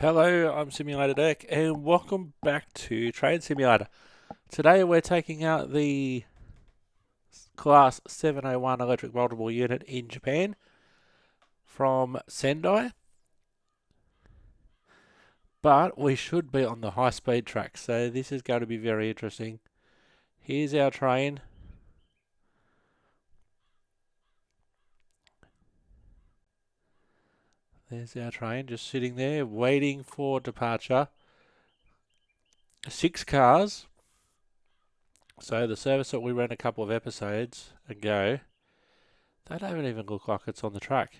Hello, I'm Simulator Deck, and welcome back to Train Simulator. Today we're taking out the Class 701 electric multiple unit in Japan from Sendai, but we should be on the high-speed track, so this is going to be very interesting. Here's our train. There's our train just sitting there waiting for departure. 6 cars. So the service that we ran a couple of episodes ago, they don't even look like it's on the track.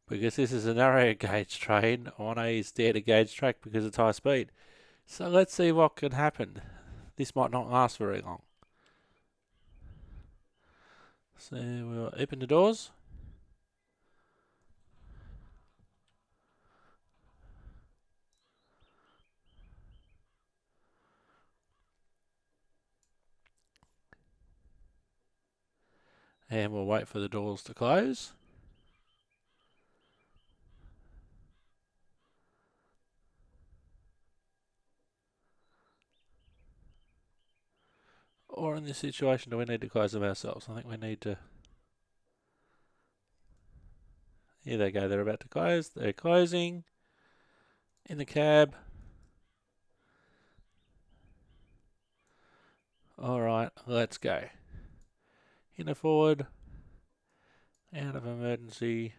Because this is a narrow gauge train on a standard gauge track because it's high speed. So let's see what can happen. This might not last very long. So we'll open the doors. And we'll wait for the doors to close. Or in this situation, do we need to close them ourselves? I think we need to... Here they go, they're about to close. They're closing. In the cab. Alright, let's go. In a forward. Out of emergency.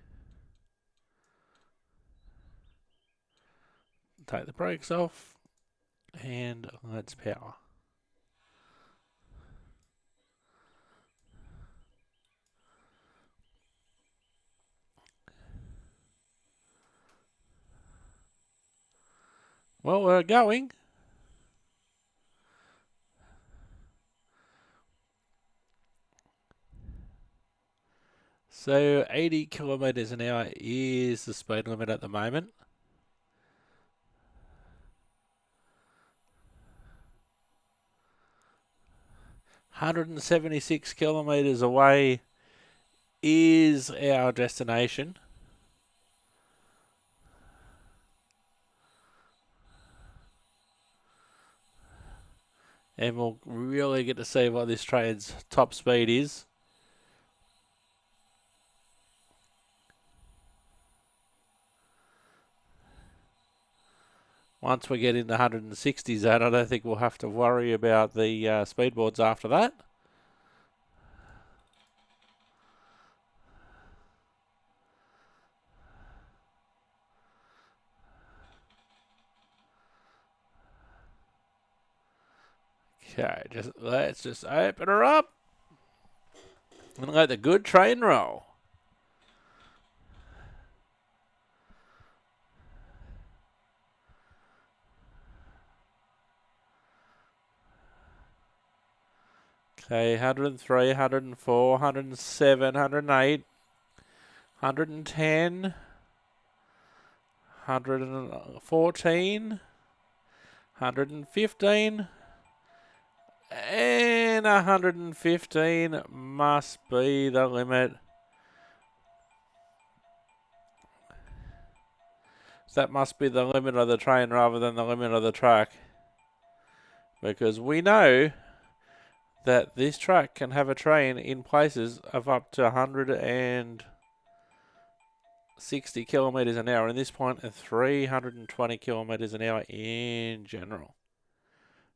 Take the brakes off. And let's power. Well, we're going. So 80 kilometers an hour is the speed limit at the moment. $176 kilometers away is our destination. And we'll really get to see what this train's top speed is. Once we get in the 160 zone, I don't think we'll have to worry about the speed boards after that. Okay, let's just open her up and let the good train roll. Okay, 103, 104, 107, 108, 110, 114, 115, and 115 must be the limit. That must be the limit of the train rather than the limit of the track. Because we know that this track can have a train in places of up to 160 kilometers an hour. In this point, 320 kilometers an hour in general.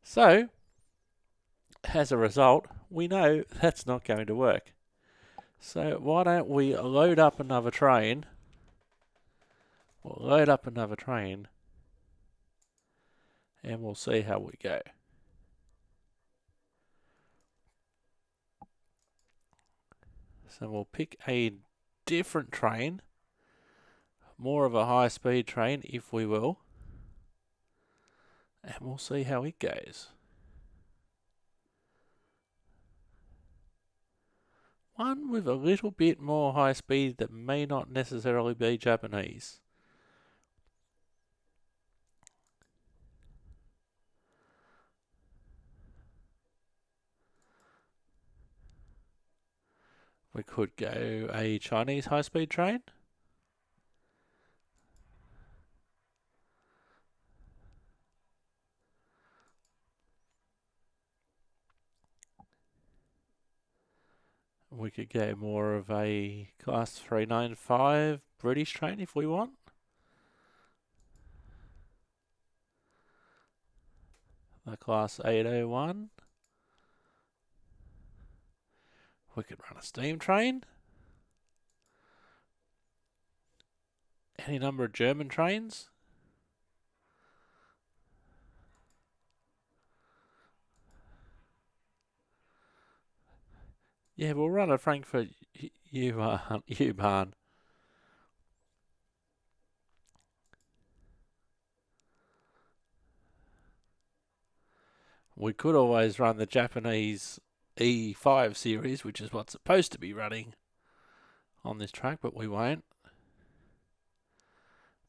So, as a result, we know that's not going to work. So why don't we load up another train? We'll load up another train and we'll see how we go. So we'll pick a different train, more of a high-speed train, if we will, and we'll see how it goes. One with a little bit more high speed that may not necessarily be Japanese. We could go a Chinese high-speed train. We could go more of a class 395 British train if we want. The class 801. We could run a steam train. Any number of German trains. Yeah, we'll run a Frankfurt U-Bahn. We could always run the Japanese E5 series, which is what's supposed to be running on this track, but we won't.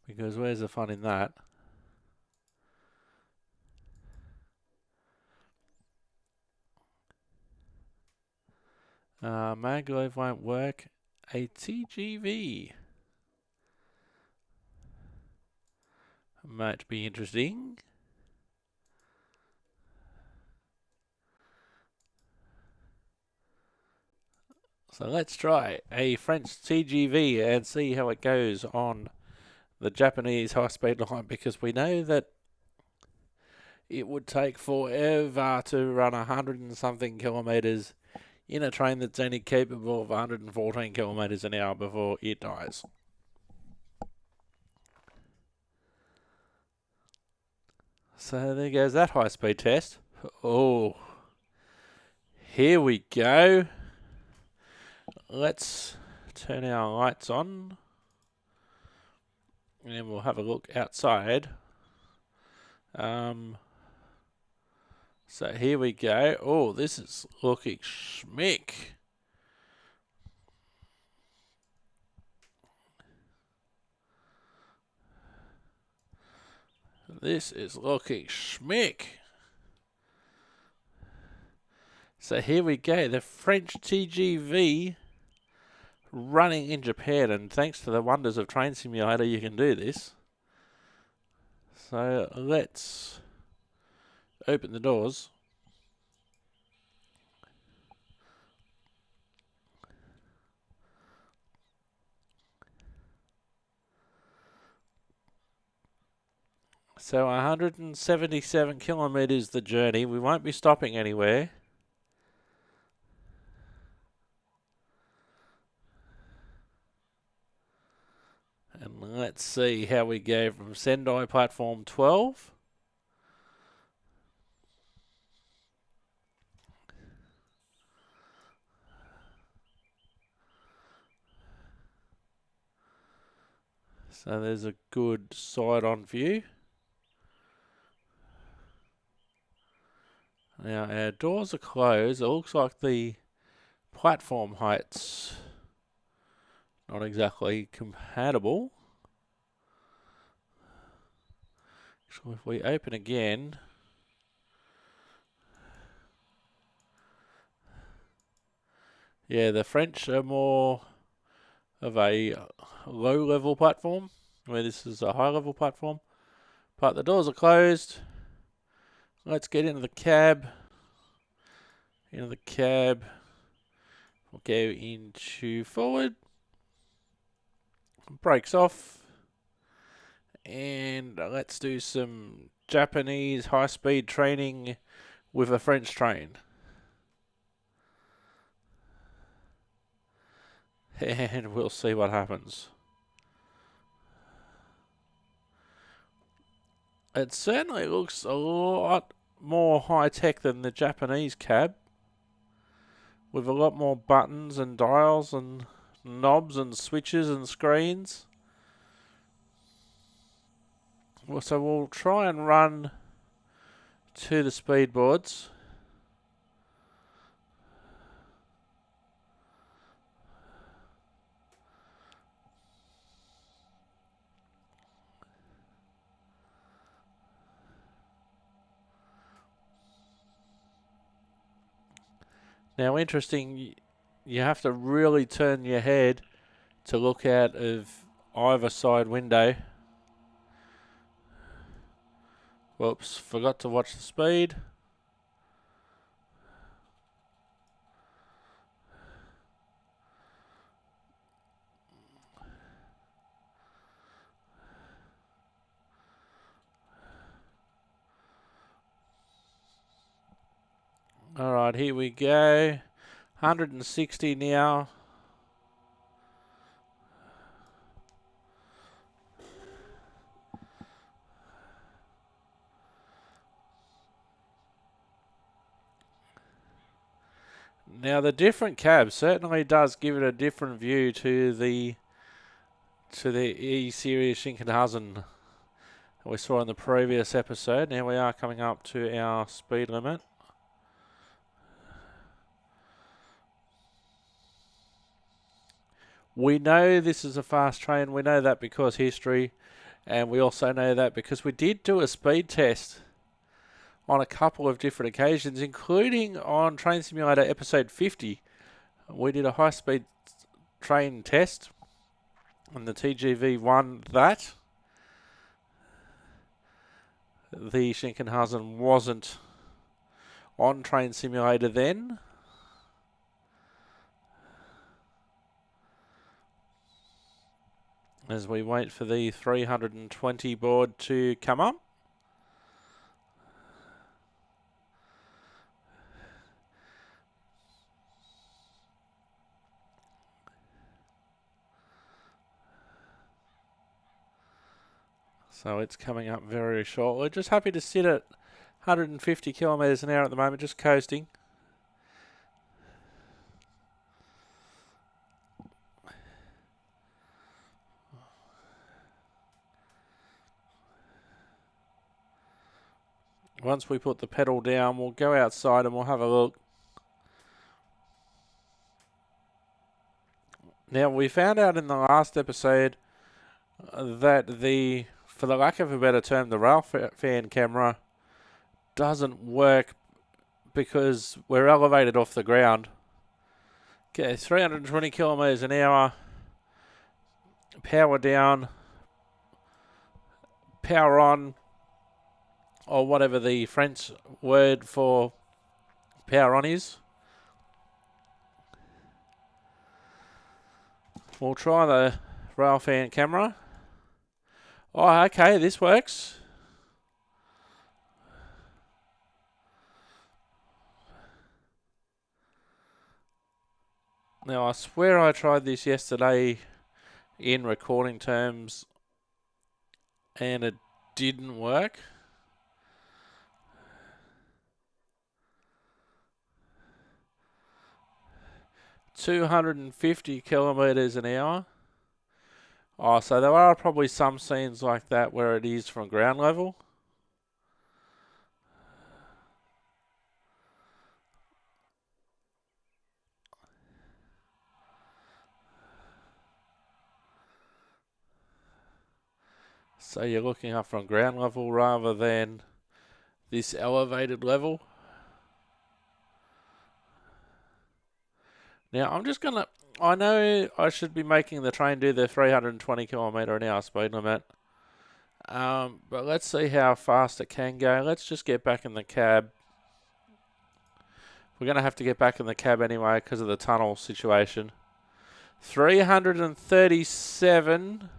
Because where's the fun in that? Maglev won't work. A TGV might be interesting. So let's try a French TGV and see how it goes on the Japanese high-speed line, because we know that it would take forever to run 100 and something kilometres in a train that's only capable of 114 kilometres an hour before it dies. So there goes that high-speed test. Oh, here we go. Let's turn our lights on and we'll have a look outside. So here we go. Oh, this is looking schmick. This is looking schmick. So here we go. The French TGV running in Japan, and thanks to the wonders of Train Simulator, you can do this. So let's open the doors. So 177 kilometres the journey. We won't be stopping anywhere. And let's see how we go from Sendai platform 12. So there's a good side-on view. Now our doors are closed. It looks like the platform height's not exactly compatible. So if we open again, yeah, the French are more of a low-level platform, where this is a high-level platform. But the doors are closed. Let's get into the cab. Into the cab. We'll go into forward. Brakes off. And let's do some Japanese high-speed training with a French train. And we'll see what happens. It certainly looks a lot more high-tech than the Japanese cab, with a lot more buttons and dials and knobs and switches and screens. So we'll try and run to the speed boards. Now, interesting, you have to really turn your head to look out of either side window. Whoops, forgot to watch the speed. Alright, here we go. 160 now. Now the different cab certainly does give it a different view to the E-Series Shinkansen we saw in the previous episode. Now we are coming up to our speed limit. We know this is a fast train. We know that because history, and we also know that because we did do a speed test on a couple of different occasions, including on Train Simulator episode 50. We did a high-speed train test, and the TGV won that. The Shinkansen wasn't on Train Simulator then. As we wait for the 320 board to come up. So it's coming up very shortly. Just happy to sit at 150 kilometres an hour at the moment, just coasting. Once we put the pedal down, we'll go outside and we'll have a look. Now, we found out in the last episode that for the lack of a better term, the rail fan camera doesn't work because we're elevated off the ground. Okay, 320 kilometres an hour, power down, power on, or whatever the French word for power on is. We'll try the rail fan camera. Oh, okay, this works. Now, I swear I tried this yesterday in recording terms and it didn't work. $250 kilometres an hour. Oh, so there are probably some scenes like that where it is from ground level. So you're looking up from ground level rather than this elevated level. Now I'm just going to, I know I should be making the train do the 320 kilometre an hour speed limit. But let's see how fast it can go. Let's just get back in the cab. We're going to have to get back in the cab anyway because of the tunnel situation. 337,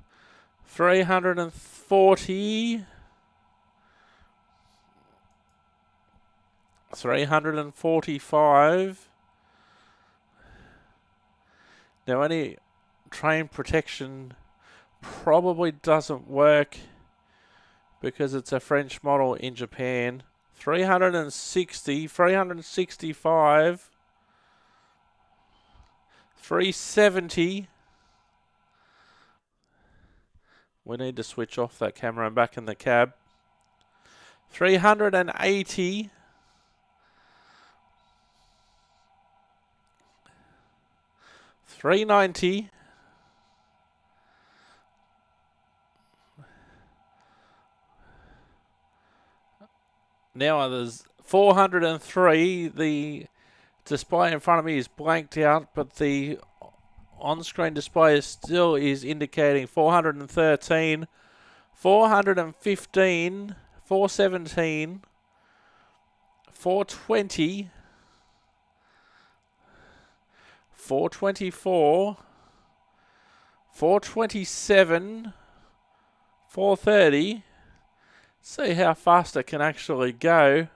340, 345. Now any train protection probably doesn't work because it's a French model in Japan. 360, 365, 370. We need to switch off that camera and back in the cab. 380. 390. Now there's 403. The display in front of me is blanked out, but the on-screen display still is indicating 413, 415, 417, 420, 424, 427, 430. See how fast it can actually go.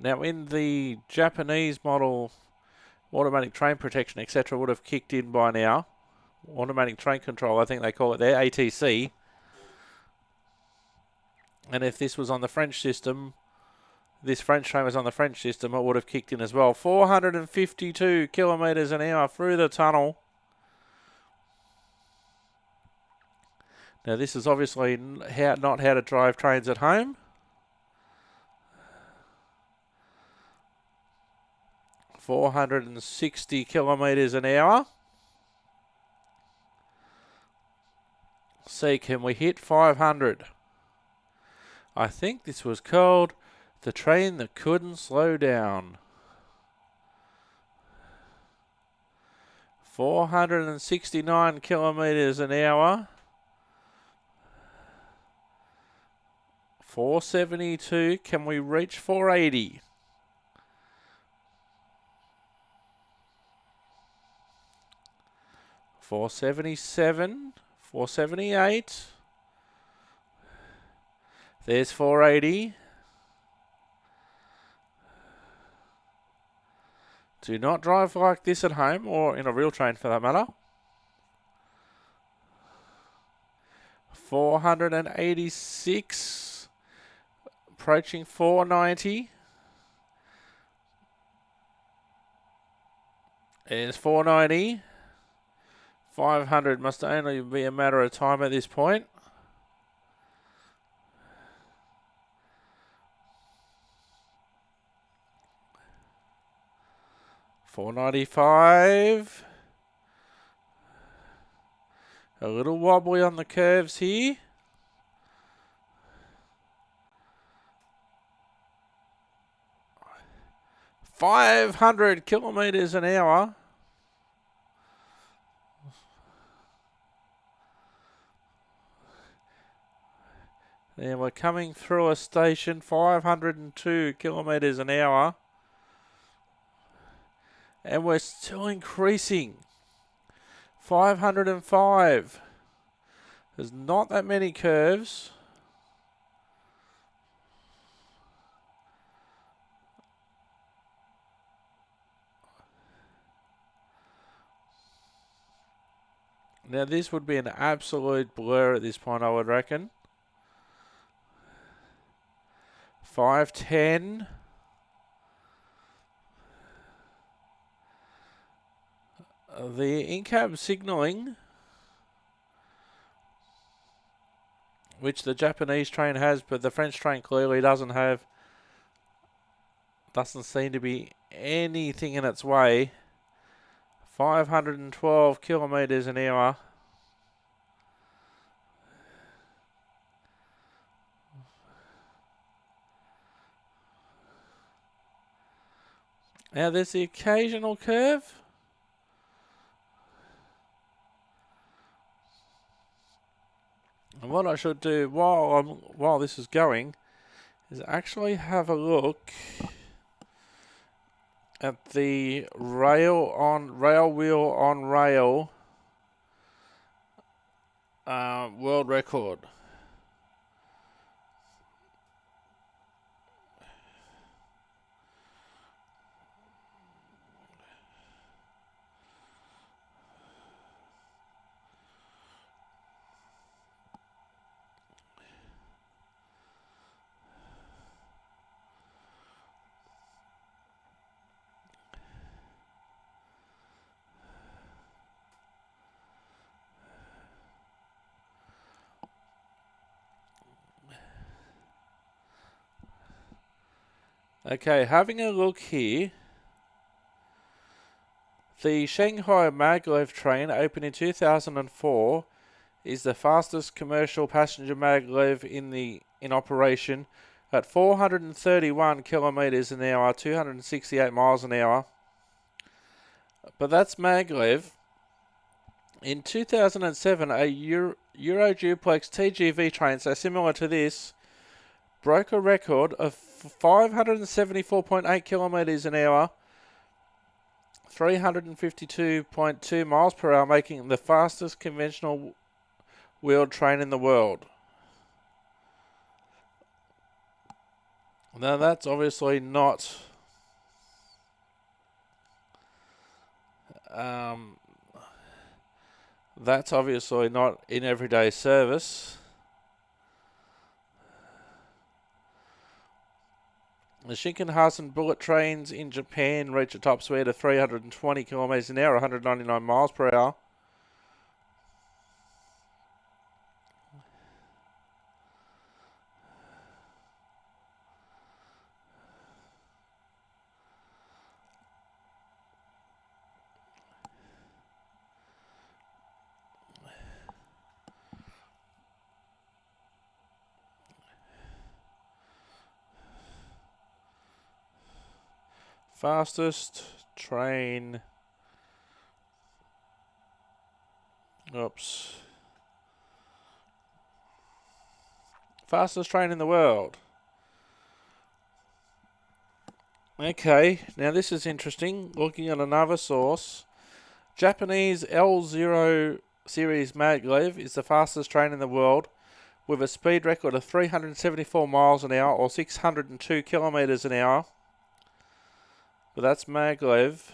Now, in the Japanese model, automatic train protection, etc., would have kicked in by now. Automatic train control, I think they call it there, ATC. And if this was on the French system, this French train was on the French system, it would have kicked in as well. 452 kilometres an hour through the tunnel. Now, this is obviously not how to drive trains at home. .460 kilometres an hour. See, can we hit 500? I think this was called the train that couldn't slow down. 469 kilometres an hour. 472. Can we reach 480? .477. 478. There's 480. Do not drive like this at home or in a real train for that matter. 486. Approaching 490. There's 490. 500 must only be a matter of time at this point. .495. A little wobbly on the curves here. .500 kilometres an hour. And we're coming through a station, 502 kilometres an hour. And we're still increasing. 505. There's not that many curves. Now this would be an absolute blur at this point, I would reckon. 510. The in-cab signalling, which the Japanese train has, but the French train clearly doesn't have, doesn't seem to be anything in its way. 512 kilometres an hour. Now there's the occasional curve. And what I should do while this is going is actually have a look at the rail wheel on rail world record. Okay, having a look here. The Shanghai maglev train, opened in 2004, is the fastest commercial passenger maglev in operation at 431 kilometres an hour, 268 miles an hour. But that's maglev. In 2007, a Euro duplex TGV train, so similar to this, broke a record of 574.8 kilometres an hour, 352.2 miles per hour, making it the fastest conventional wheeled train in the world. Now that's obviously not in everyday service. The Shinkansen bullet trains in Japan reach a top speed of 320 kilometers an hour, 199 miles per hour. Fastest train. Fastest train in the world. Okay, now this is interesting. Looking at another source, Japanese L0 series maglev is the fastest train in the world with a speed record of 374 miles an hour or 602 kilometers an hour. But that's maglev.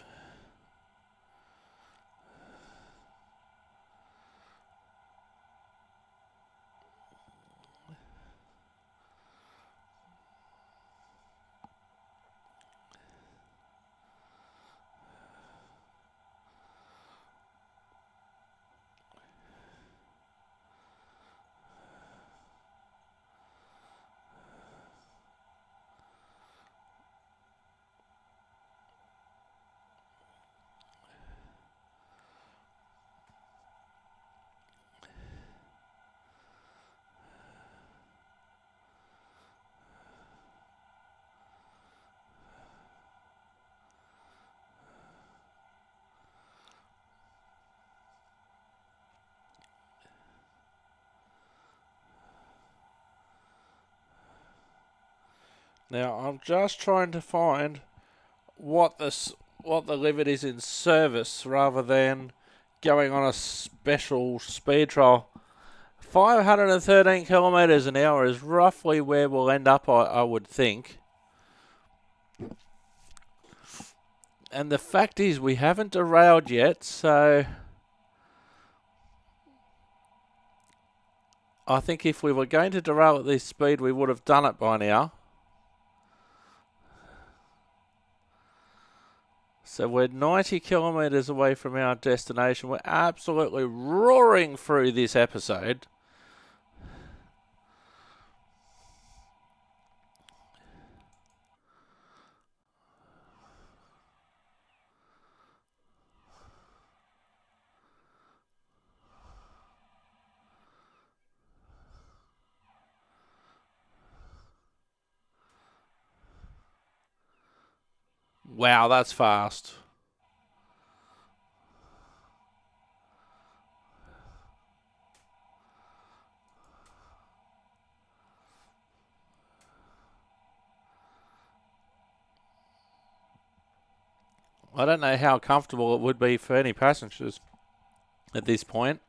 Now I'm just trying to find what the limit is in service rather than going on a special speed trial. 513 kilometers an hour is roughly where we'll end up, I would think. And the fact is, we haven't derailed yet, so I think if we were going to derail at this speed, we would have done it by now. So we're 90 kilometers away from our destination. We're absolutely roaring through this episode. Wow, that's fast. I don't know how comfortable it would be for any passengers at this point.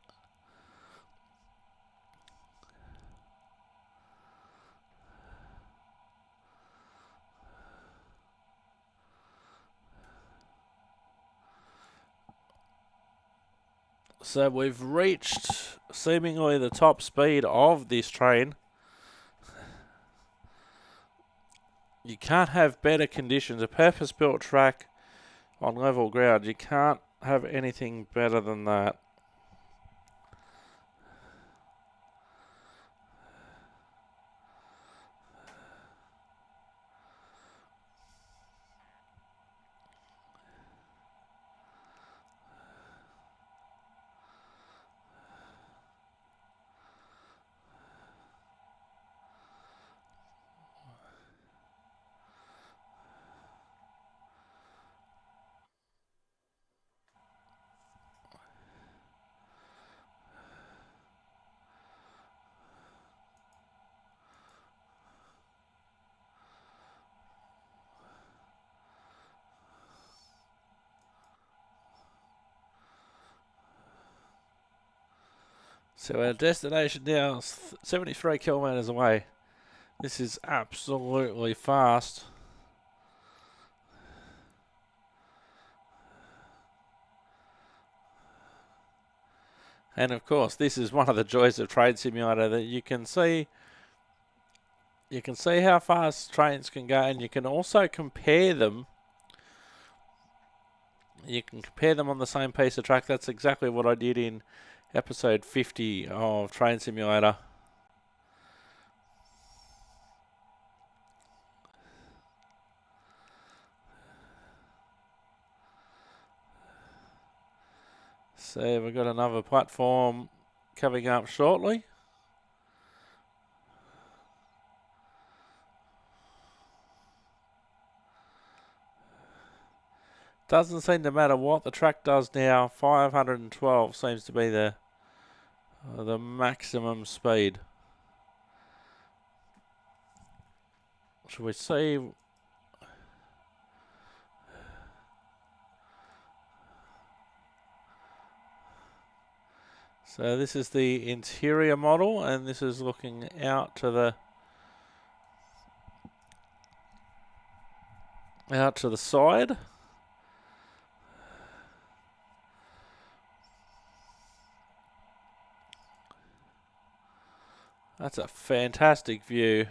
So we've reached seemingly the top speed of this train. You can't have better conditions. A purpose-built track on level ground. You can't have anything better than that. So our destination now is 73 kilometres away. This is absolutely fast. And of course, this is one of the joys of Train Simulator, that you can see how fast trains can go, and you can also compare them. You can compare them on the same piece of track. That's exactly what I did in episode 50 of Train Simulator. So we've got another platform coming up shortly. Doesn't seem to matter what the track does now. 512 seems to be the maximum speed. Should we see? So this is the interior model, and this is looking out to the side. That's a fantastic view.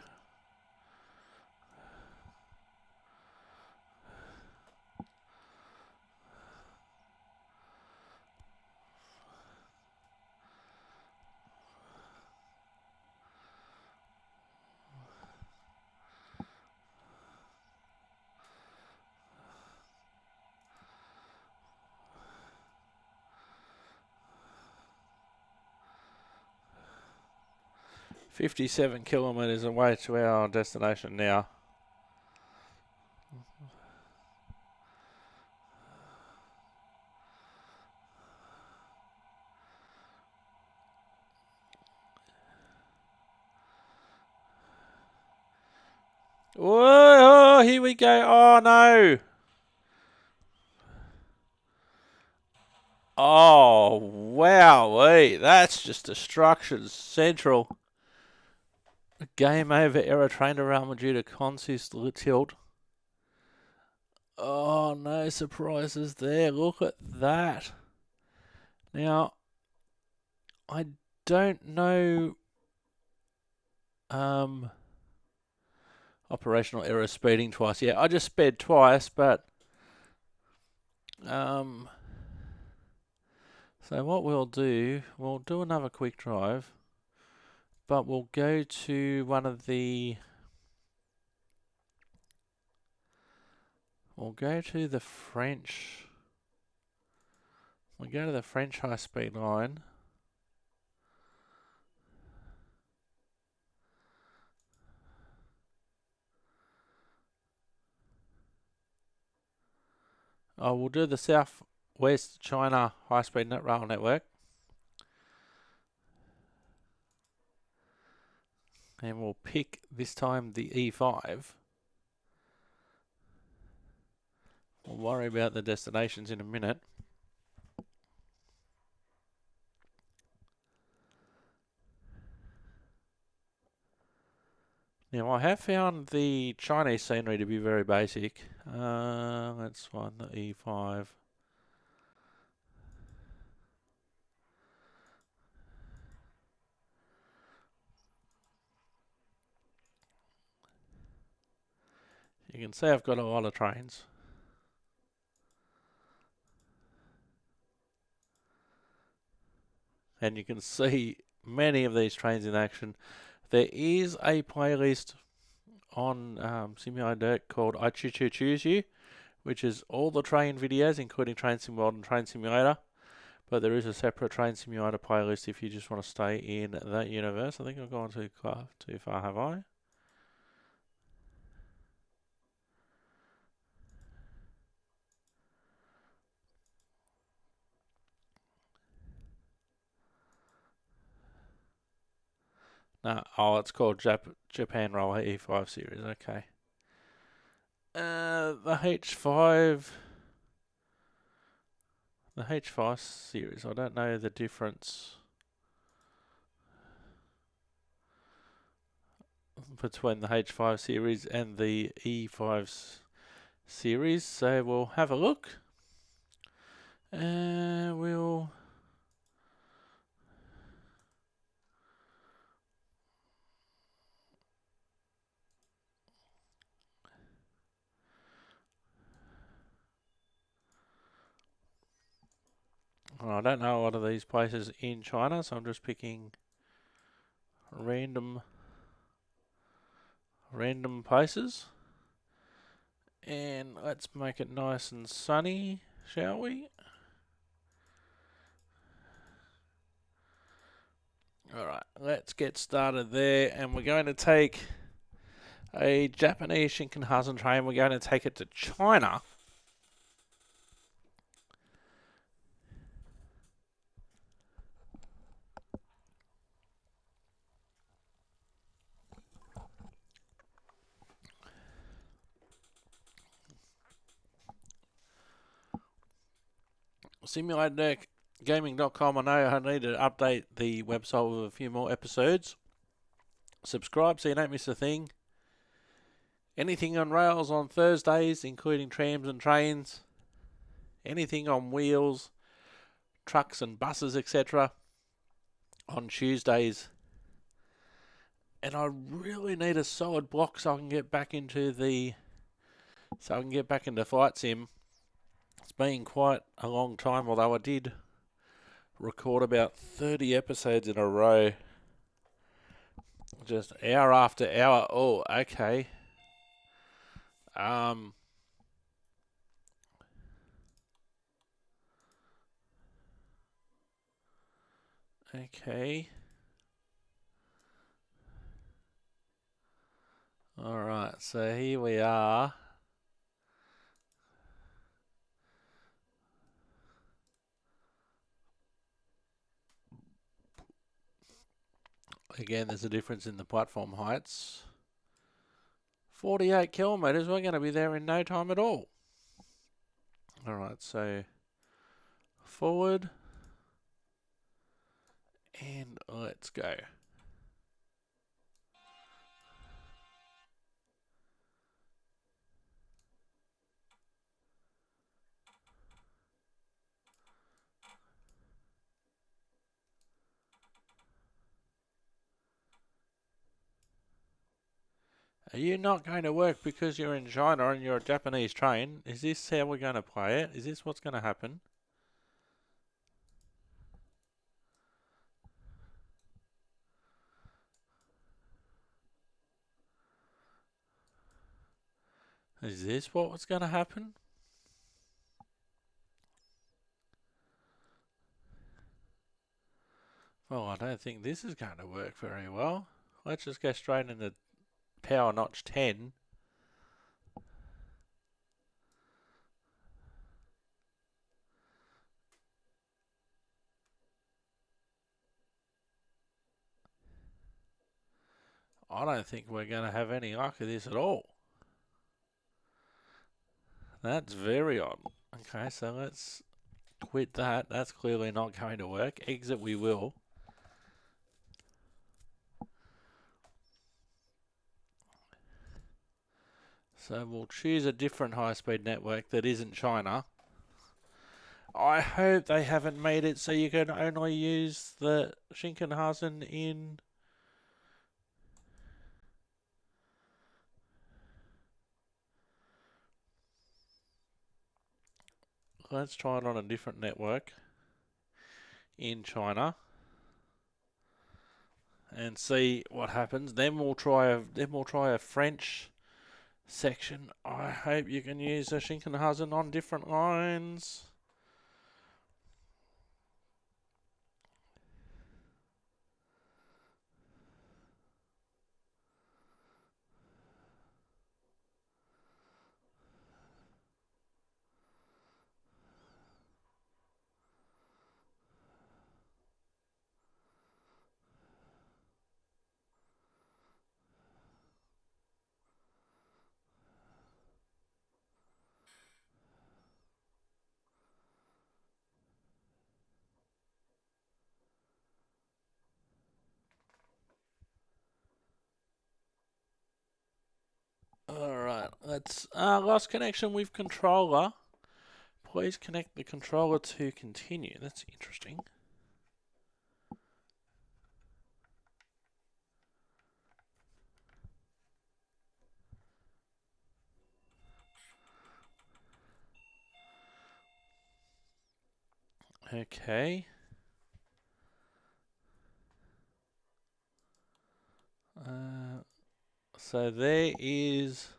$57 kilometres away to our destination now. Whoa, here we go. Oh no. Oh, wow, that's just destruction central. Game over, error, train derailment due to consist tilt. Oh, no surprises there. Look at that. Now, I don't know operational error, speeding twice. Yeah, I just sped twice, but so what we'll do another quick drive, but we'll go to one of the French. We'll go to the French high-speed line. Oh, we'll do the Southwest China high-speed rail network. And we'll pick, this time, the E5. We'll worry about the destinations in a minute. Now, I have found the Chinese scenery to be very basic. Let's find the E5. You can see I've got a lot of trains. And you can see many of these trains in action. There is a playlist on Simulator Dirt called I Choose You, which is all the train videos, including Train Sim World and Train Simulator. But there is a separate Train Simulator playlist if you just want to stay in that universe. I think I've gone too far, have I? No, it's called Japan Railway E5 series. Okay. The H5 series. I don't know the difference. between the H5 series and the E5 series. So we'll have a look. And we'll... I don't know a lot of these places in China, so I'm just picking random places. And let's make it nice and sunny, shall we? Alright, let's get started there, and we're going to take a Japanese Shinkansen train. We're going to take it to China. SimulatorGaming.com. I know I need to update the website with a few more episodes. Subscribe so you don't miss a thing. Anything on rails on Thursdays, including trams and trains. Anything on wheels, trucks and buses, etc. on Tuesdays. And I really need a solid block so I can get back into Flight Sim. It's been quite a long time, although I did record about 30 episodes in a row. Just hour after hour. Oh, okay. Okay. Alright, so here we are. Again, there's a difference in the platform heights. 48 kilometres, we're going to be there in no time at all. Alright, so forward. And let's go. Are you not going to work because you're in China and you're a Japanese train? Is this how we're going to play it? Is this what's going to happen? Is this what's going to happen? Well, I don't think this is going to work very well. Let's just go straight into power notch 10. I don't think we're going to have any luck with this at all. That's very odd. Okay, so let's quit that. That's clearly not going to work. Exit we will. So we'll choose a different high-speed network that isn't China. I hope they haven't made it so you can only use the Shinkansen in... Let's try it on a different network in China and see what happens. Then we'll try a French section. I hope you can use a Shinkansen on different lines. Let's lost connection with controller. Please connect the controller to continue. That's interesting. Okay. So there is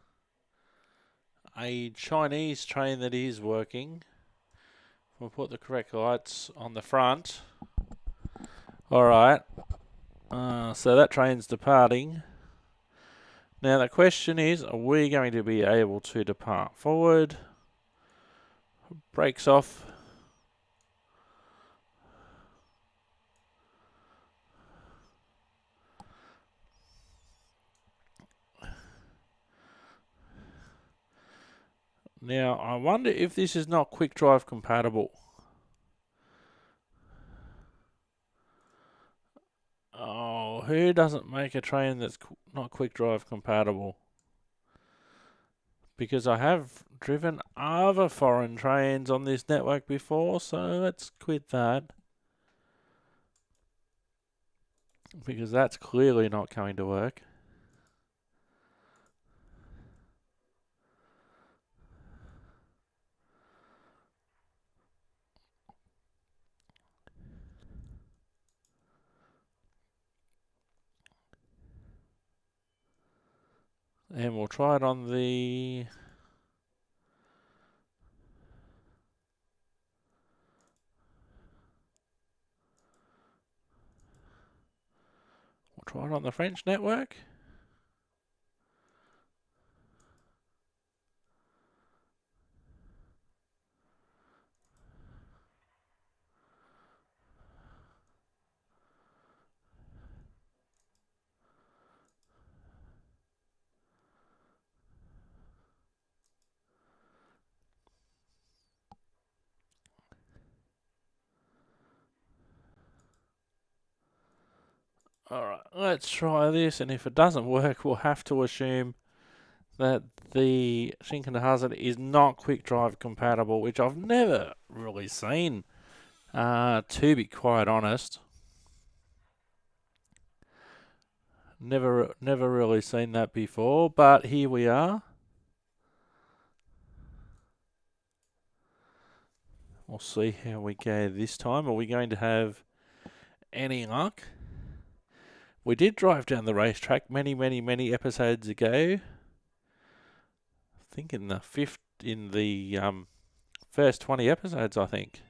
a Chinese train that is working. We'll put the correct lights on the front. Alright. So that train's departing. Now the question is, are we going to be able to depart forward? Brakes off. Now, I wonder if this is not quick drive compatible. Oh, who doesn't make a train that's not quick drive compatible? Because I have driven other foreign trains on this network before, so let's quit that. Because that's clearly not going to work. And we'll try it on the... We'll try it on the French network. Alright, let's try this, and if it doesn't work, we'll have to assume that the Shinkansen is not quick drive compatible, which I've never really seen, to be quite honest. Never really seen that before, but here we are. We'll see how we go this time. Are we going to have any luck? We did drive down the racetrack many episodes ago. I think in the first 20 episodes, I think.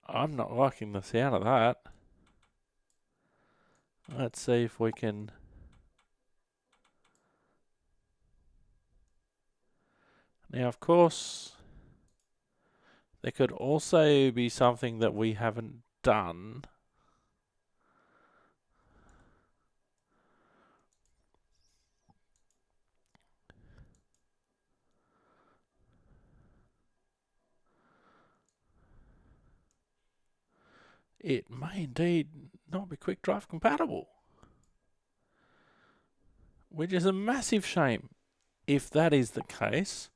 I'm not liking the sound of that. Let's see if we can... Now, of course, there could also be something that we haven't done. It may indeed not be quick drive compatible, which is a massive shame. If that is the case,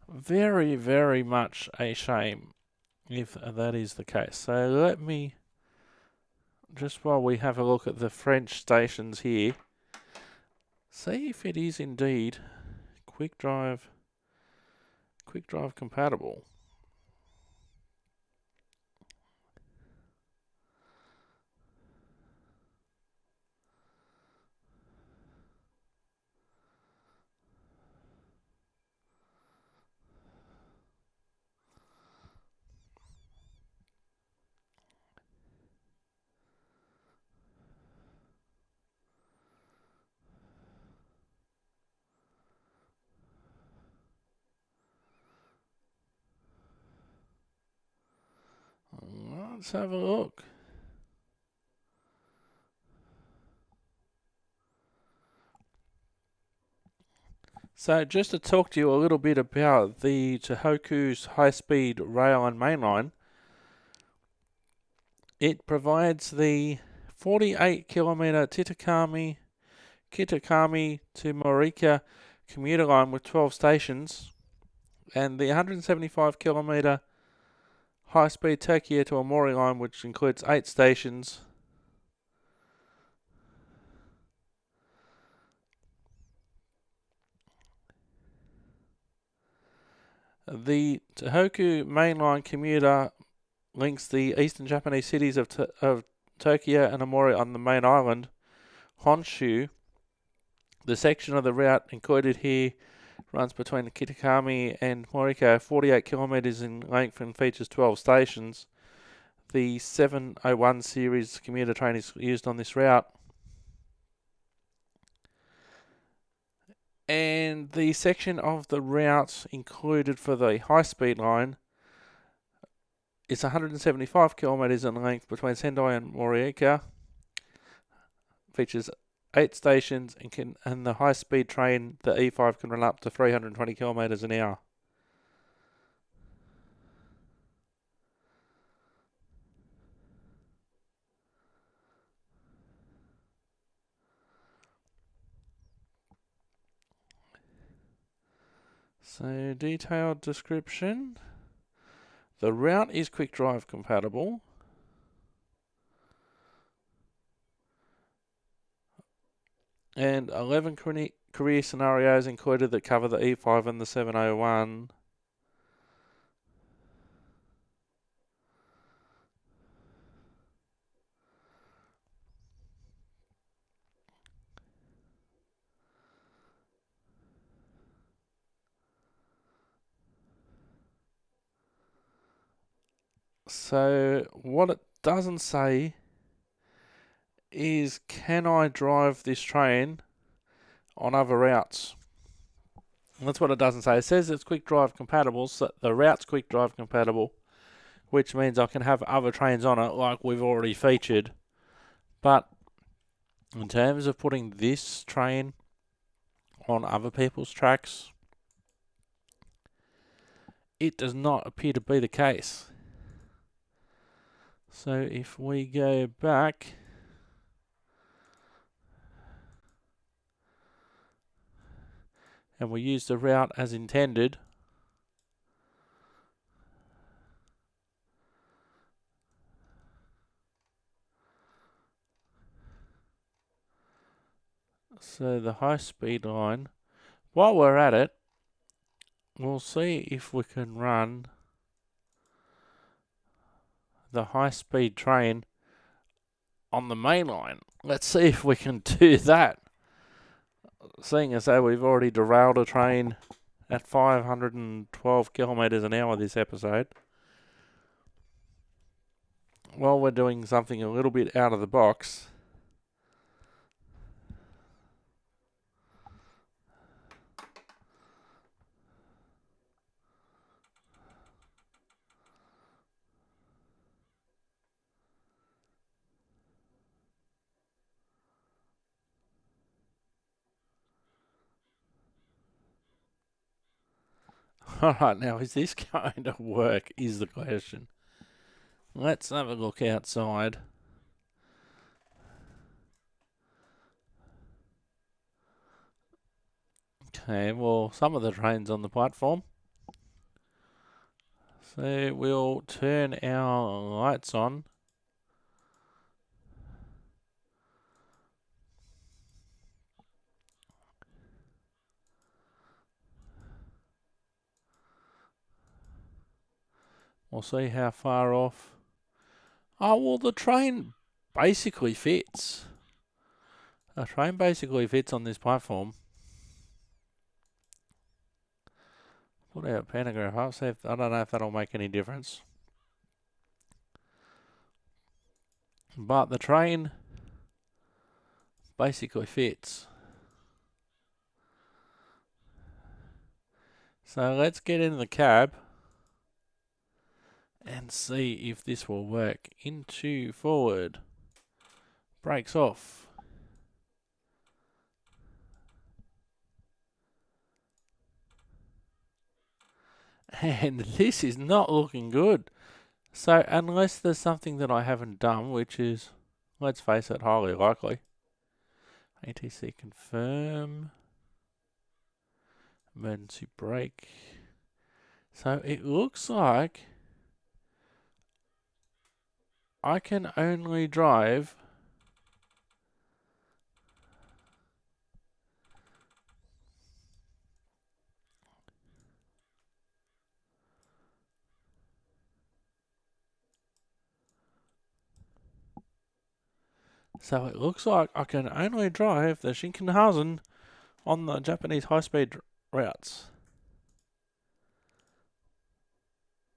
very much a shame if that is the case. So let me, just while we have a look at the French stations here, see if it is indeed quick drive compatible. Let's have a look. So just to talk to you a little bit about the Tohoku's high-speed rail and mainline, it provides the 48 kilometre Titakami Kitakami to Morika commuter line with 12 stations, and the 175 kilometre high-speed Tokyo to Amori line, which includes 8 stations. The Tohoku mainline commuter links the eastern Japanese cities of Tokyo and Amori on the main island, Honshu. The section of the route included here runs between Kitakami and Morika, 48 kilometres in length and features 12 stations. The 701 series commuter train is used on this route. And the section of the route included for the high-speed line is 175 kilometres in length between Sendai and Morioka. Features 8 stations and the high-speed train, the E5, can run up to 320 kilometres an hour. So, detailed description. The route is quick drive compatible. And 11 career scenarios included that cover the E5 and the 701. So what it doesn't say is, can I drive this train on other routes? And that's what it doesn't say. It says it's quick drive compatible, so the route's quick drive compatible, which means I can have other trains on it like we've already featured. But in terms of putting this train on other people's tracks, it does not appear to be the case. So if we go back and we use the route as intended, so the high speed line, while we're at it, we'll see if we can run the high speed train on the main line. Let's see if we can do that. Seeing as though we've already derailed a train at 512 kilometres an hour this episode, while we're doing something a little bit out of the box, alright, now is this going to work is the question. Let's have a look outside. Okay, well, some of the trains on the platform. So we'll turn our lights on. We'll see how far off. Oh, well, the train basically fits. The train basically fits on this platform. Put out pantograph up. See if, I don't know if that'll make any difference. But the train basically fits. So let's get in the cab and see if this will work. Into forward. Brakes off. And this is not looking good. So unless there's something that I haven't done, which is, let's face it, highly likely, ATC confirm. Emergency brake. So it looks like I can only drive So it looks like I can only drive the Shinkansen on the Japanese high-speed routes.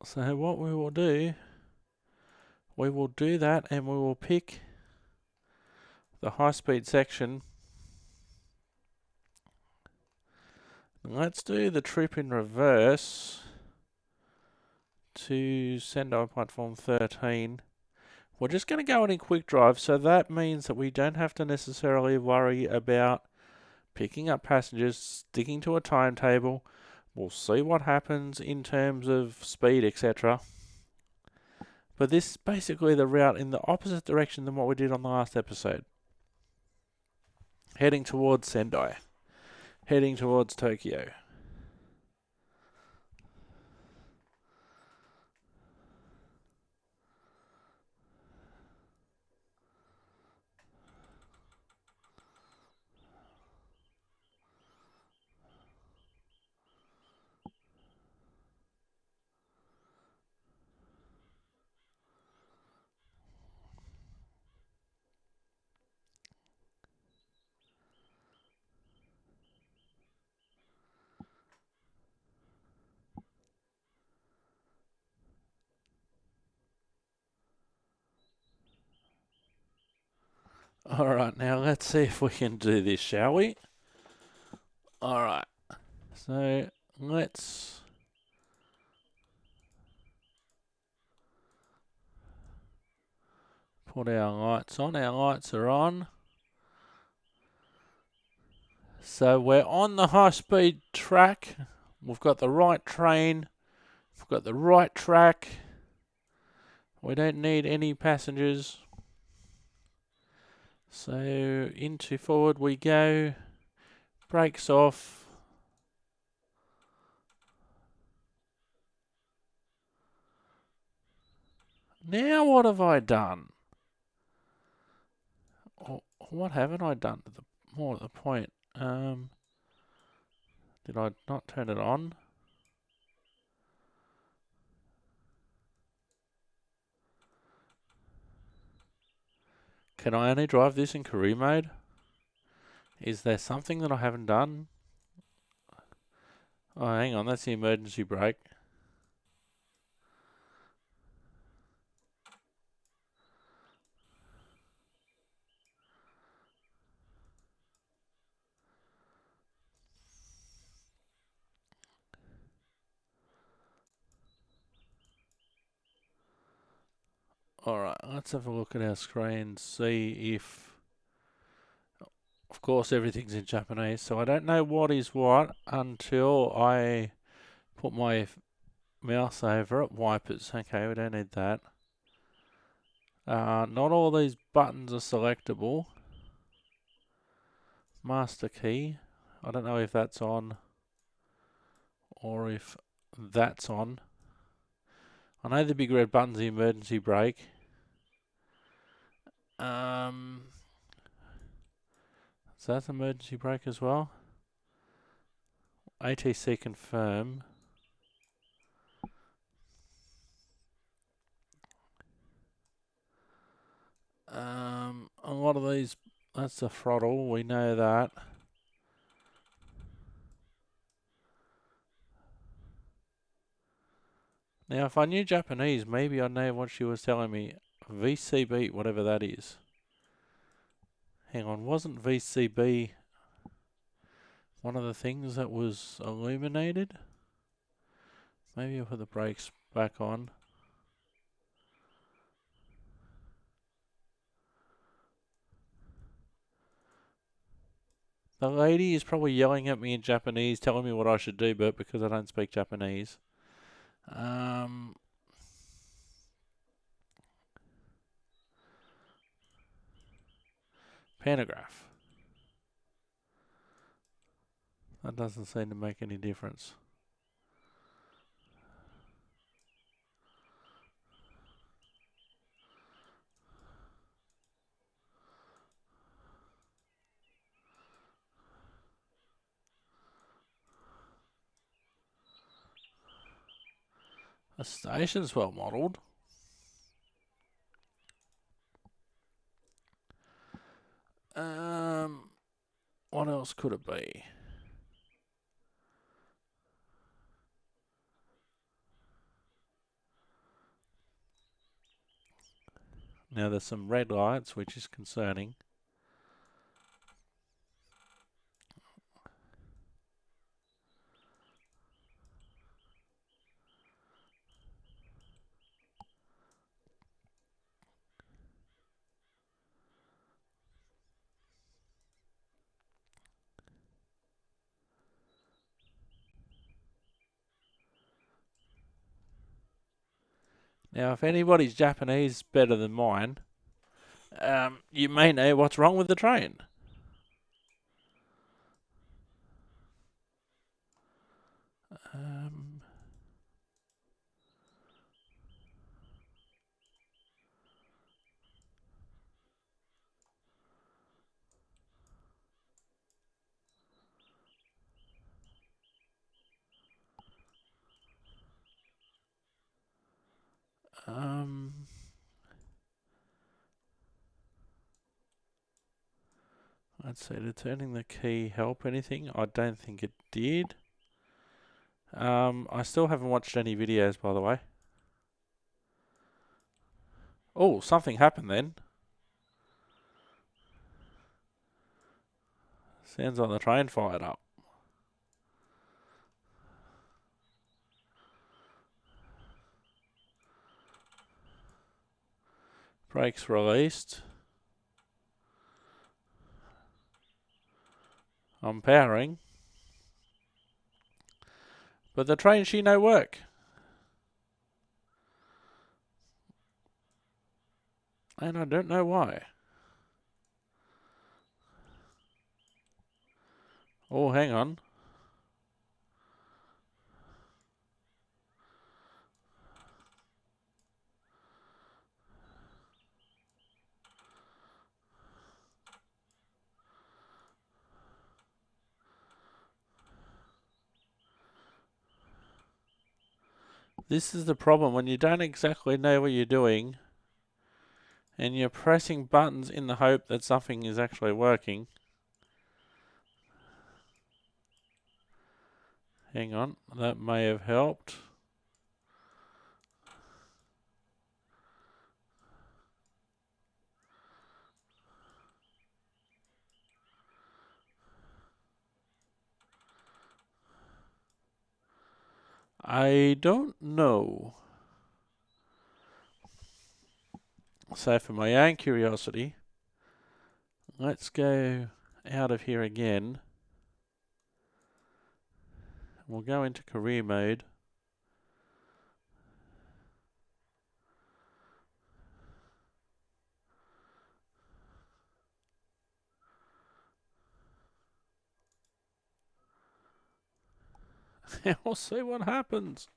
So what we will do that, and we will pick the high-speed section. Let's do the trip in reverse to Sendai platform 13. We're just going to go in quick drive, so that means that we don't have to necessarily worry about picking up passengers, sticking to a timetable. We'll see what happens in terms of speed, etc. But this is basically the route in the opposite direction than what we did on the last episode. Heading towards Sendai. Heading towards Tokyo. Alright, now let's see if we can do this, shall we? Alright, so let's put our lights on. Our lights are on. So we're on the high-speed track. We've got the right train. We've got the right track. We don't need any passengers. So into forward we go. Brakes off. Now what have I done? What haven't I done? More to the point. Did I not turn it on? Can I only drive this in career mode? Is there something that I haven't done? Oh, hang on, that's the emergency brake. Alright, let's have a look at our screen, see if... Of course, everything's in Japanese, so I don't know what is what until I put my mouse over it. Wipers, okay, we don't need that. Not all these buttons are selectable. Master key, I don't know if that's on or if that's on. I know the big red button's the emergency brake. So that's emergency brake as well. ATC confirm. A lot of these, that's the throttle, we know that. Now, if I knew Japanese, maybe I'd know what she was telling me. VCB, whatever that is. Hang on, wasn't VCB one of the things that was illuminated? Maybe I'll put the brakes back on. The lady is probably yelling at me in Japanese, telling me what I should do, but because I don't speak Japanese. Pantograph. That doesn't seem to make any difference. The station's well modelled. What else could it be? Now there's some red lights, which is concerning. Now, if anybody's Japanese better than mine, you may know what's wrong with the train. Let's see, did turning the key help anything? I don't think it did. I still haven't watched any videos, by the way. Oh, something happened then. Sounds like the train fired up. Brakes released. I'm powering. But the train she no work. And I don't know why. Oh, hang on. This is the problem when you don't exactly know what you're doing and you're pressing buttons in the hope that something is actually working. Hang on, that may have helped. I don't know. So for my own curiosity, let's go out of here again. We'll go into career mode. And we'll see what happens.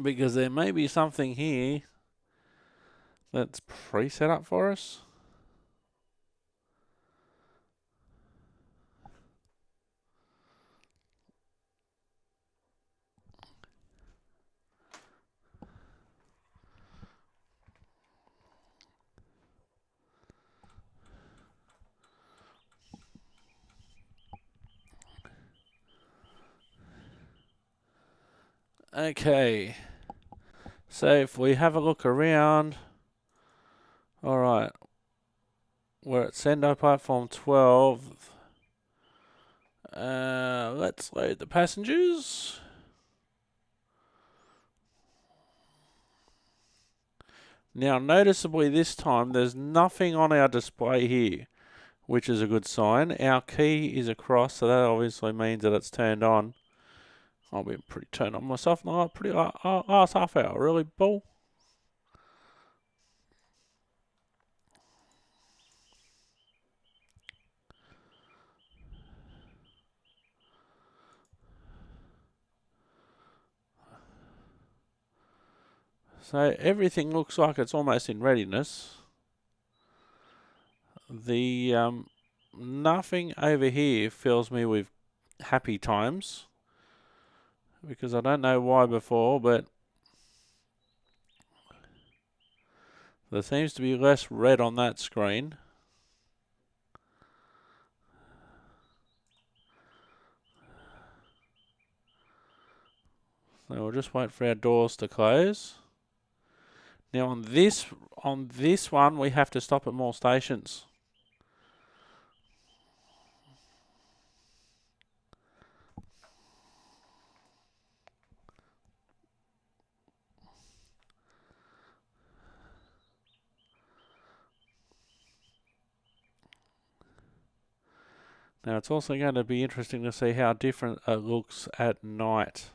Because there may be something here that's pre-set up for us. Okay. So if we have a look around, alright, we're at Sendo platform 12. Let's load the passengers. Now noticeably this time there's nothing on our display here, which is a good sign. Our key is across, so that obviously means that it's turned on. I'll be pretty turned on myself now, pretty last half hour, really, bull. So everything looks like it's almost in readiness. The nothing over here fills me with happy times, because I don't know why before, but there seems to be less red on that screen. So we'll just wait for our doors to close. Now on this one we have to stop at more stations. Now it's also going to be interesting to see how different it looks at night.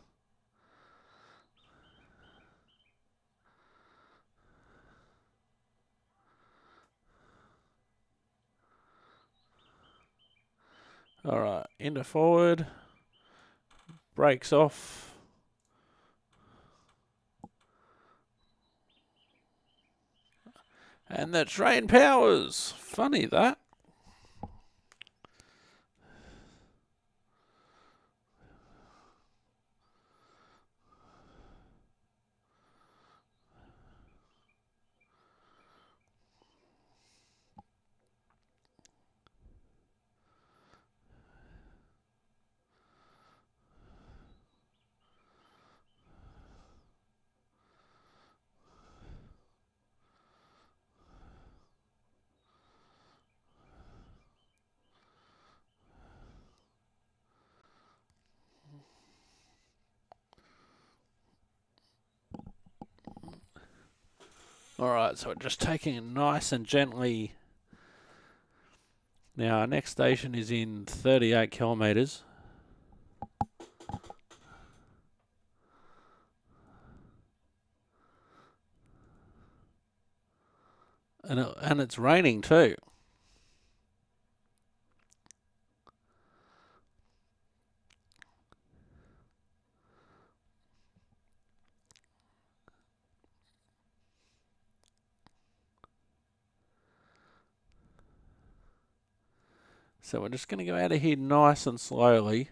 Alright, into forward, brakes off. And the train powers. Funny that. Alright, so we're just taking it nice and gently. Now our next station is in 38 kilometres. And it's raining too. So we're just going to go out of here nice and slowly.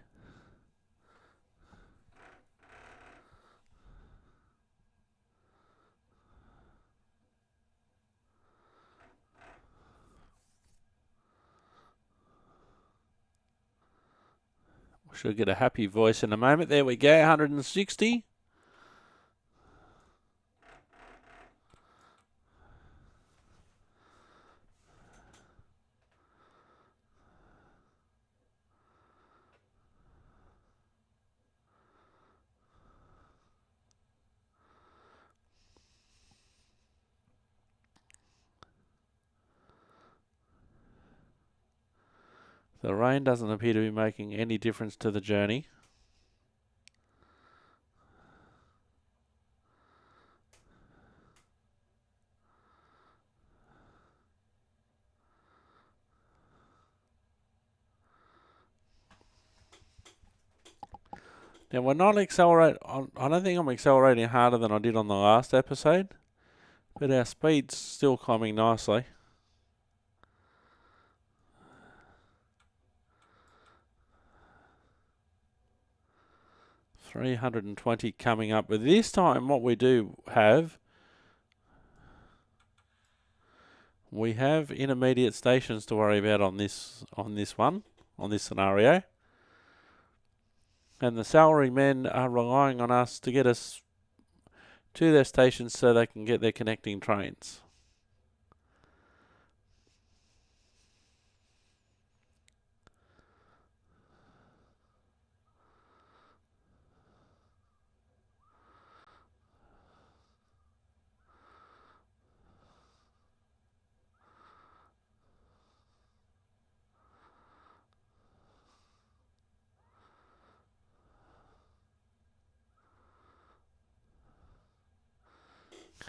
We should get a happy voice in a moment. There we go, 160. The rain doesn't appear to be making any difference to the journey. Now we're not accelerating. I don't think I'm accelerating harder than I did on the last episode, but our speed's still climbing nicely. $320 coming up, but this time what we do have, we have intermediate stations to worry about on this scenario. And the salary men are relying on us to get us to their stations so they can get their connecting trains.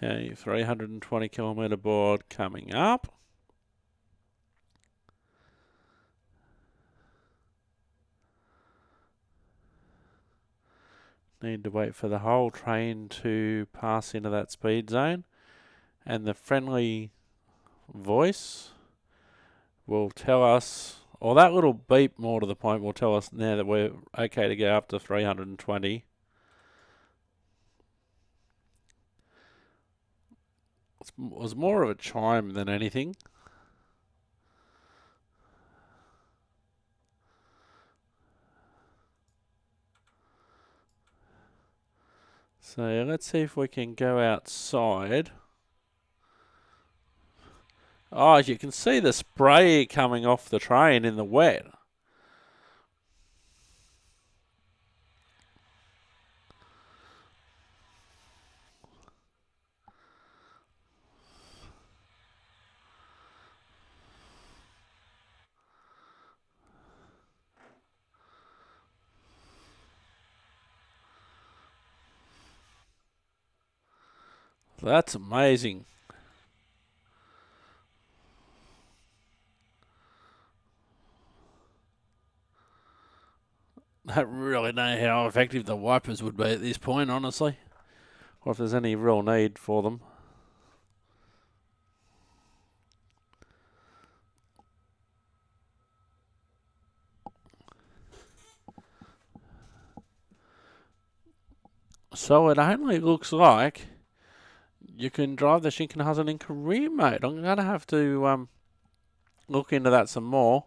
Okay, 320 kilometre board coming up. Need to wait for the whole train to pass into that speed zone, and the friendly voice will tell us, or that little beep more to the point will tell us now that we're okay to go up to 320. It was more of a chime than anything. So let's see if we can go outside. Oh, you can see the spray coming off the train in the wet. That's amazing. I don't really know how effective the wipers would be at this point, honestly, or if there's any real need for them. So it only looks like you can drive the Shinkansen in career mode. I'm going to have to look into that some more.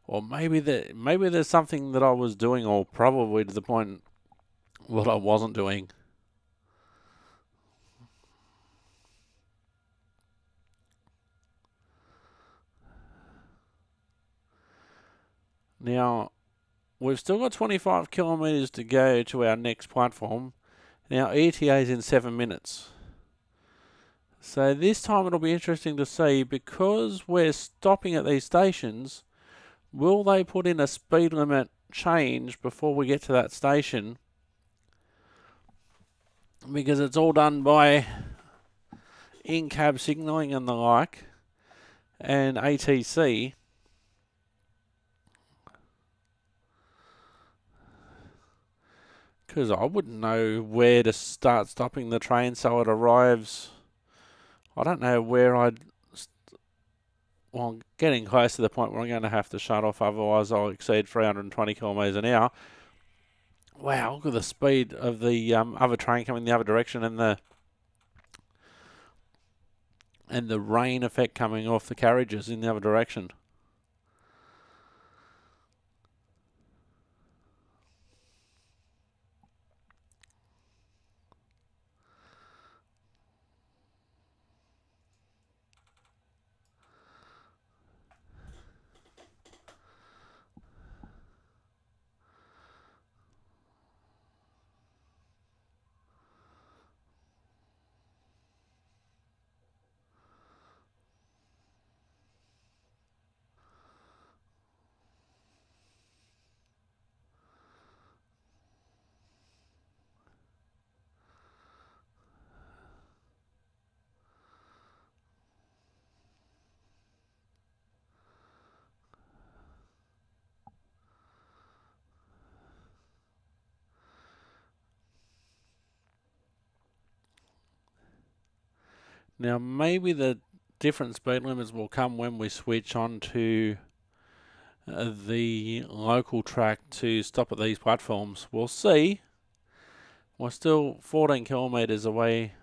Or maybe there's something that I was doing, or probably to the point what I wasn't doing. Now, we've still got 25 kilometres to go to our next platform. Now, ETA is in 7 minutes. So this time it'll be interesting to see, because we're stopping at these stations, will they put in a speed limit change before we get to that station? Because it's all done by in-cab signalling and the like, and ATC. Because I wouldn't know where to start stopping the train so it arrives. I don't know where well, I'm getting close to the point where I'm going to have to shut off, otherwise I'll exceed 320 kilometres an hour. Wow, look at the speed of the other train coming the other direction, and the rain effect coming off the carriages in the other direction. Now, maybe the different speed limits will come when we switch on to the local track to stop at these platforms. We'll see. We're still 14 kilometres away,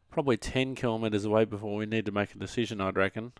probably 10 kilometres away before we need to make a decision, I'd reckon.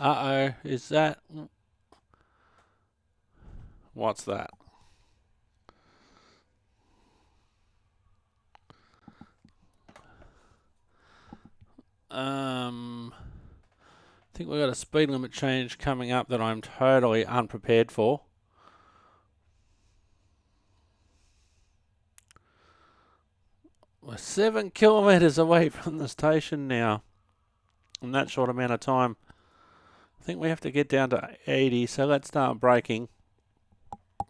Uh-oh, is that... What's that? I think we've got a speed limit change coming up that I'm totally unprepared for. We're 7 kilometres away from the station now in that short amount of time. I think we have to get down to 80, so let's start braking. I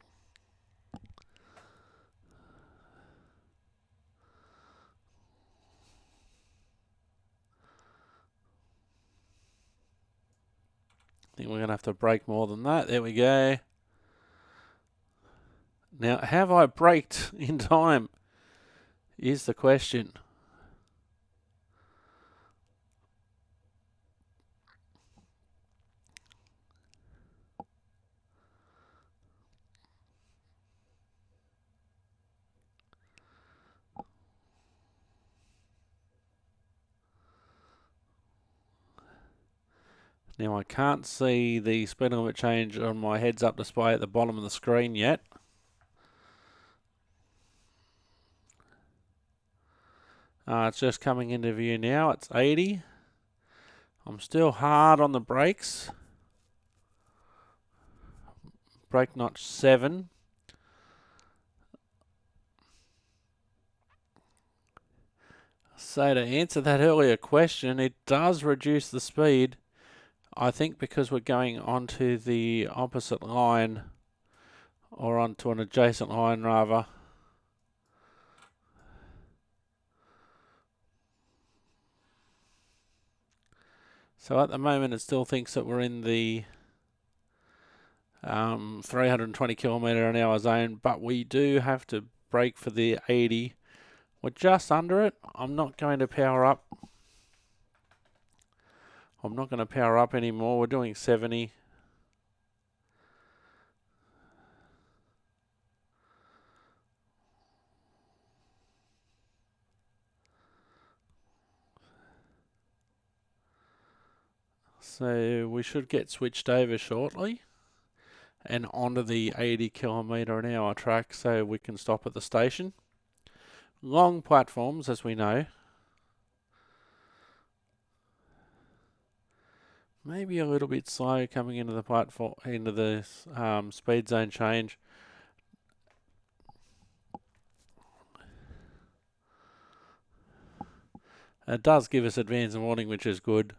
think we're going to have to brake more than that. There we go. Now, have I braked in time? Is the question. Now, I can't see the speed limit change on my heads-up display at the bottom of the screen yet. It's just coming into view now. It's 80. I'm still hard on the brakes. Brake notch 7. So to answer that earlier question, it does reduce the speed. I think because we're going onto the opposite line, or onto an adjacent line rather. So at the moment it still thinks that we're in the 320 kilometre an hour zone, but we do have to brake for the 80. We're just under it. I'm not going to power up. I'm not going to power up anymore. We're doing 70. So we should get switched over shortly and onto the 80 kilometre an hour track so we can stop at the station. Long platforms, as we know. Maybe a little bit slow coming into the platform, into the speed zone change. It does give us advance warning, which is good.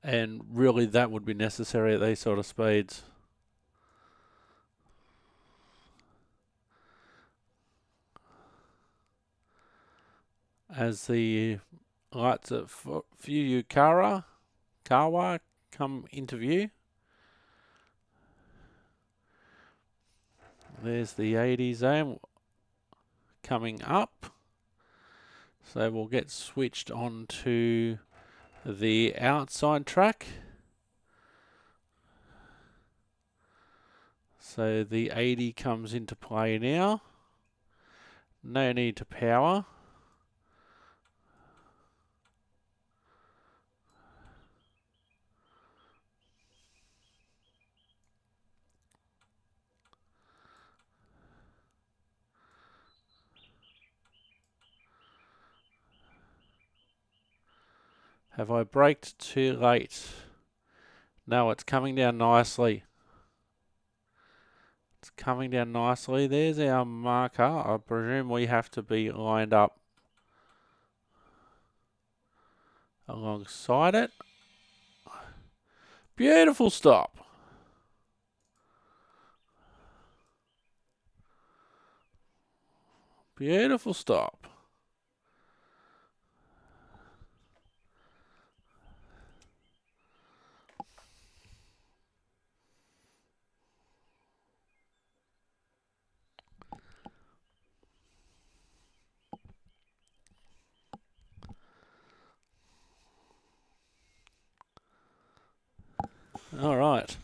And really that would be necessary at these sort of speeds. As the lights at Kawa come into view. There's the 80 zone coming up. So we'll get switched on to the outside track. So the 80 comes into play now. No need to power. Have I braked too late? No, it's coming down nicely. It's coming down nicely. There's our marker. I presume we have to be lined up alongside it. Beautiful stop. Beautiful stop. All right.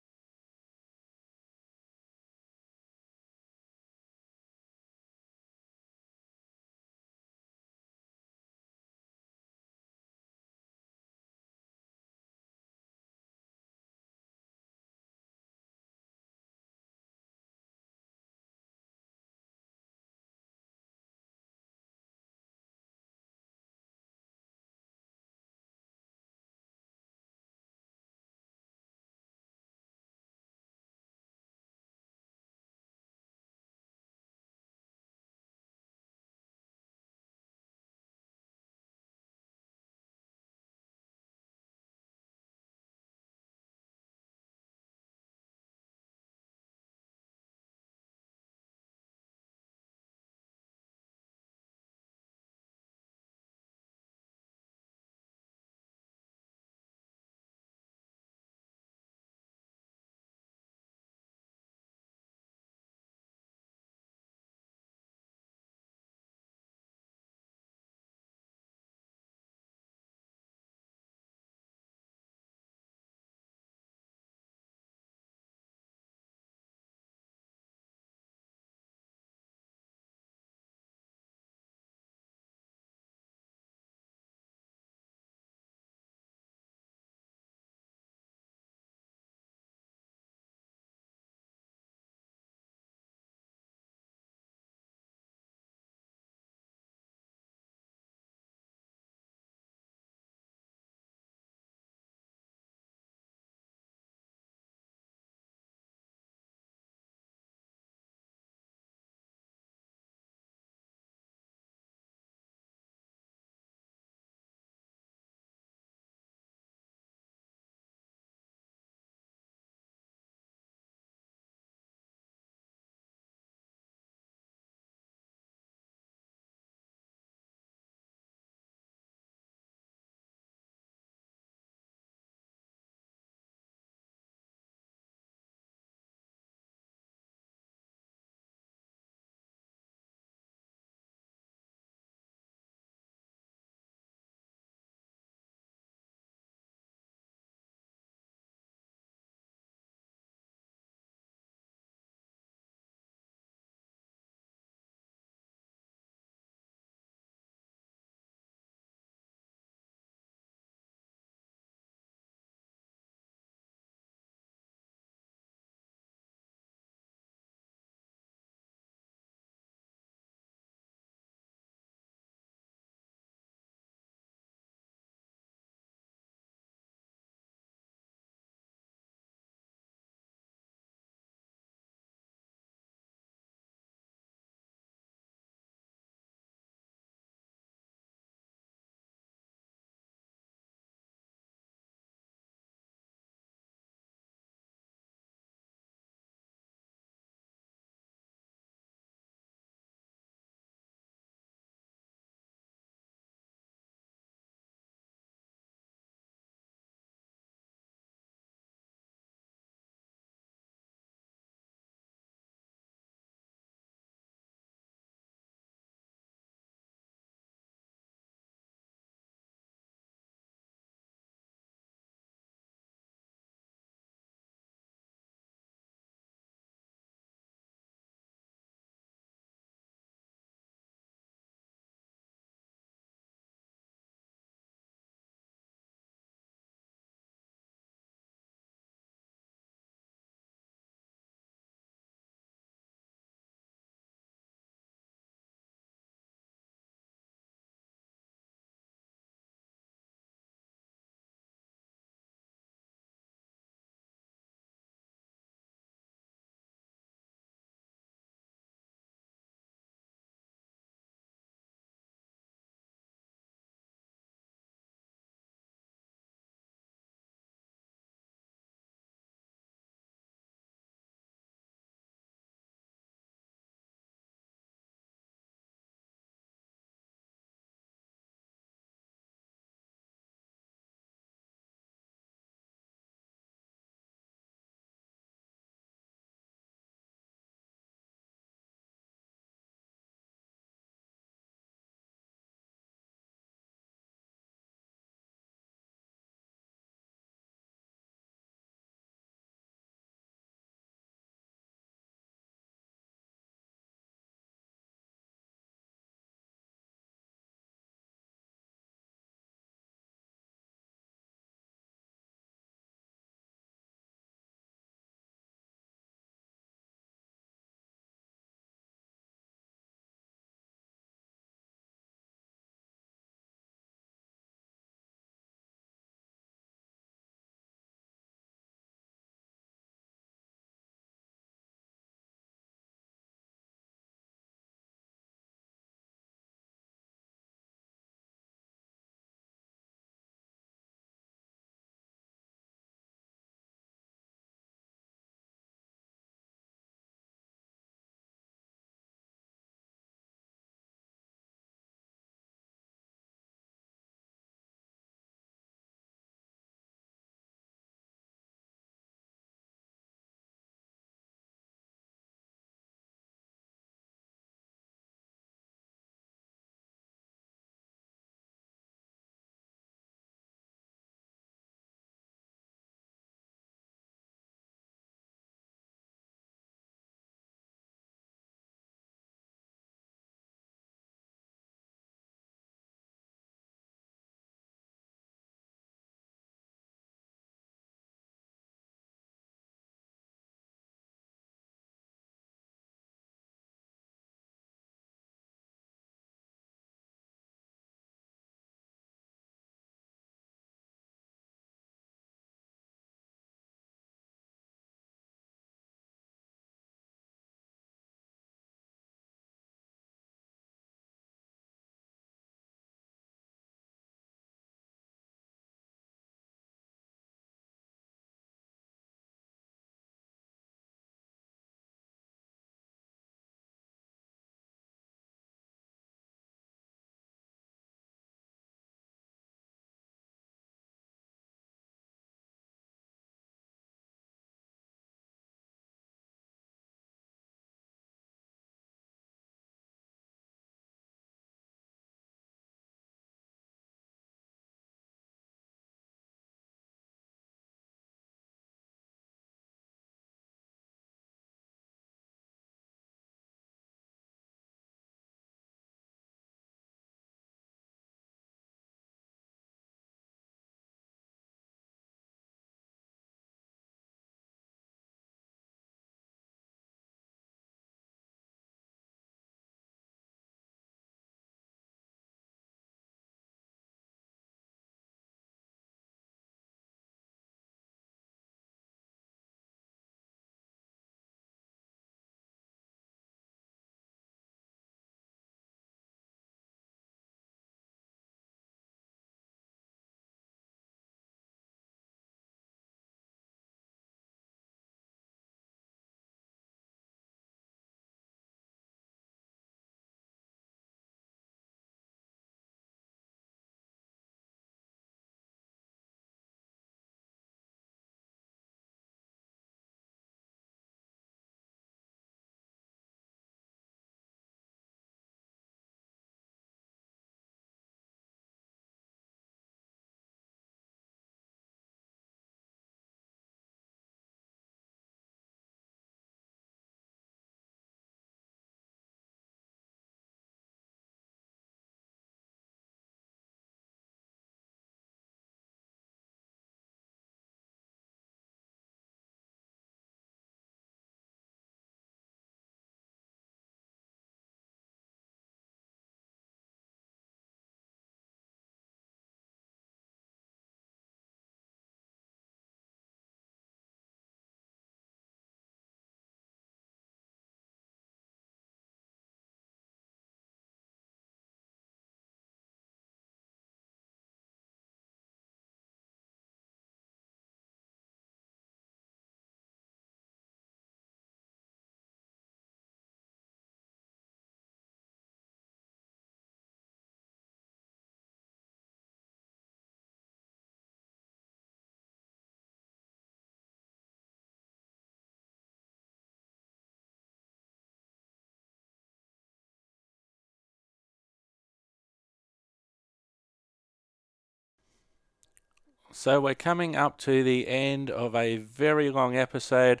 So we're coming up to the end of a very long episode.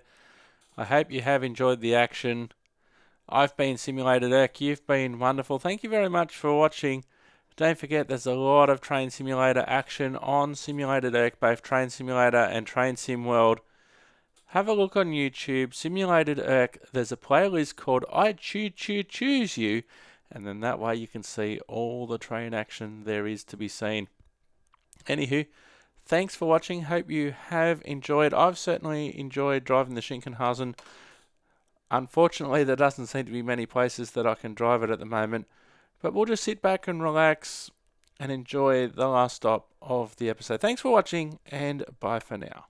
I hope you have enjoyed the action. I've been Simulated Erk. You've been wonderful. Thank you very much for watching. Don't forget there's a lot of Train Simulator action on Simulated Erk, both Train Simulator and Train Sim World. Have a look on YouTube, Simulated Erk. There's a playlist called I Choose You, and then that way you can see all the train action there is to be seen. Anywho, thanks for watching. Hope you have enjoyed. I've certainly enjoyed driving the Shinkansen. Unfortunately, there doesn't seem to be many places that I can drive it at the moment, but we'll just sit back and relax and enjoy the last stop of the episode. Thanks for watching, and bye for now.